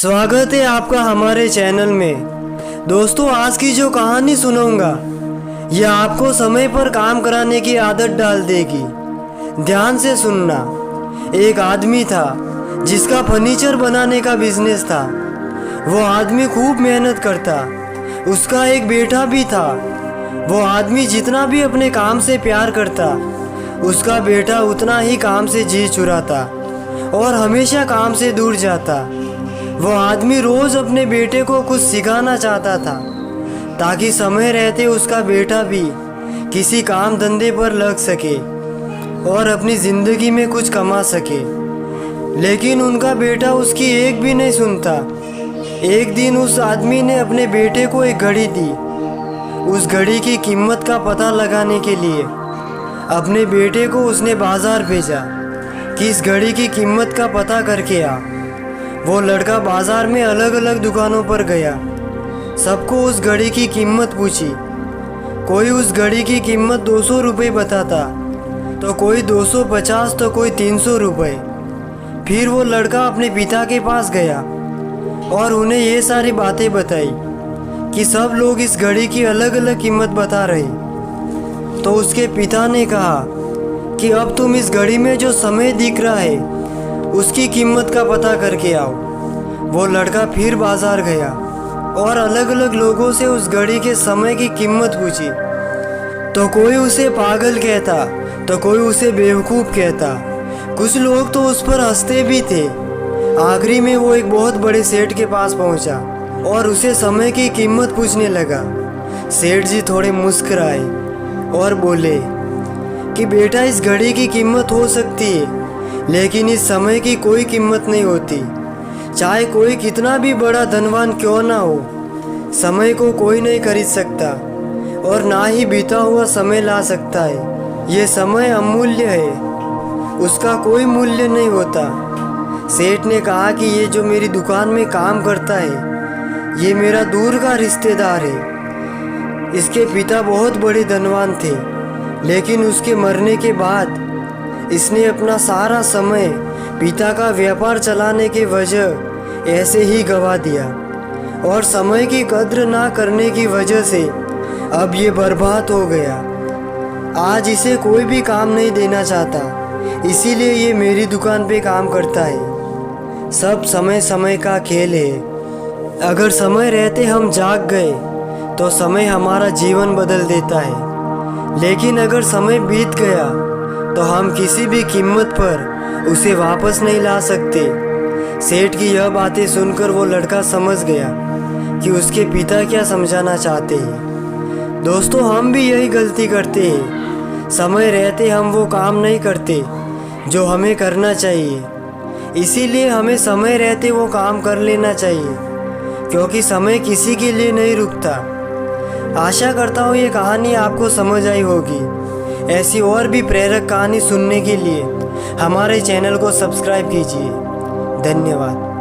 स्वागत है आपका हमारे चैनल में। दोस्तों, आज की जो कहानी सुनाऊंगा यह आपको समय पर काम कराने की आदत डाल देगी। ध्यान से सुनना। एक आदमी था जिसका फर्नीचर बनाने का बिजनेस था। वो आदमी खूब मेहनत करता। उसका एक बेटा भी था। वो आदमी जितना भी अपने काम से प्यार करता, उसका बेटा उतना ही काम से जी चुराता और हमेशा काम से दूर जाता। वो आदमी रोज़ अपने बेटे को कुछ सिखाना चाहता था ताकि समय रहते उसका बेटा भी किसी काम धंधे पर लग सके और अपनी ज़िंदगी में कुछ कमा सके। लेकिन उनका बेटा उसकी एक भी नहीं सुनता। एक दिन उस आदमी ने अपने बेटे को एक घड़ी दी। उस घड़ी की कीमत का पता लगाने के लिए अपने बेटे को उसने बाज़ार भेजा कि इस घड़ी की कीमत का पता करके आ। वो लड़का बाज़ार में अलग अलग दुकानों पर गया। सबको उस घड़ी की कीमत पूछी। कोई उस घड़ी की कीमत 200 रुपये बताता, तो कोई 250, तो कोई 300 रुपये। फिर वो लड़का अपने पिता के पास गया और उन्हें ये सारी बातें बताई कि सब लोग इस घड़ी की अलग अलग कीमत बता रहे। तो उसके पिता ने कहा कि अब तुम इस घड़ी में जो समय दिख रहा है उसकी कीमत का पता करके आओ। वो लड़का फिर बाज़ार गया और अलग अलग लोगों से उस घड़ी के समय की कीमत पूछी। तो कोई उसे पागल कहता, तो कोई उसे बेवकूफ़ कहता। कुछ लोग तो उस पर हंसते भी थे। आखिरी में वो एक बहुत बड़े सेठ के पास पहुंचा और उसे समय की कीमत पूछने लगा। सेठ जी थोड़े मुस्कुराए और बोले कि बेटा, इस घड़ी की कीमत हो सकती है, लेकिन इस समय की कोई कीमत नहीं होती। चाहे कोई कितना भी बड़ा धनवान क्यों ना हो, समय को कोई नहीं खरीद सकता और ना ही बीता हुआ समय ला सकता है। ये समय अमूल्य है, उसका कोई मूल्य नहीं होता। सेठ ने कहा कि ये जो मेरी दुकान में काम करता है ये मेरा दूर का रिश्तेदार है। इसके पिता बहुत बड़े धनवान थे, लेकिन उसके मरने के बाद इसने अपना सारा समय पिता का व्यापार चलाने के वजह ऐसे ही गंवा दिया और समय की कद्र ना करने की वजह से अब ये बर्बाद हो गया। आज इसे कोई भी काम नहीं देना चाहता, इसीलिए ये मेरी दुकान पे काम करता है। सब समय समय का खेल है। अगर समय रहते हम जाग गए तो समय हमारा जीवन बदल देता है, लेकिन अगर समय बीत गया तो हम किसी भी कीमत पर उसे वापस नहीं ला सकते। सेठ की यह बातें सुनकर वो लड़का समझ गया कि उसके पिता क्या समझाना चाहते हैं। दोस्तों, हम भी यही गलती करते हैं। समय रहते हम वो काम नहीं करते जो हमें करना चाहिए। इसीलिए हमें समय रहते वो काम कर लेना चाहिए, क्योंकि समय किसी के लिए नहीं रुकता। आशा करता हूँ ये कहानी आपको समझ आई होगी। ऐसी और भी प्रेरक कहानी सुनने के लिए हमारे चैनल को सब्सक्राइब कीजिए। धन्यवाद।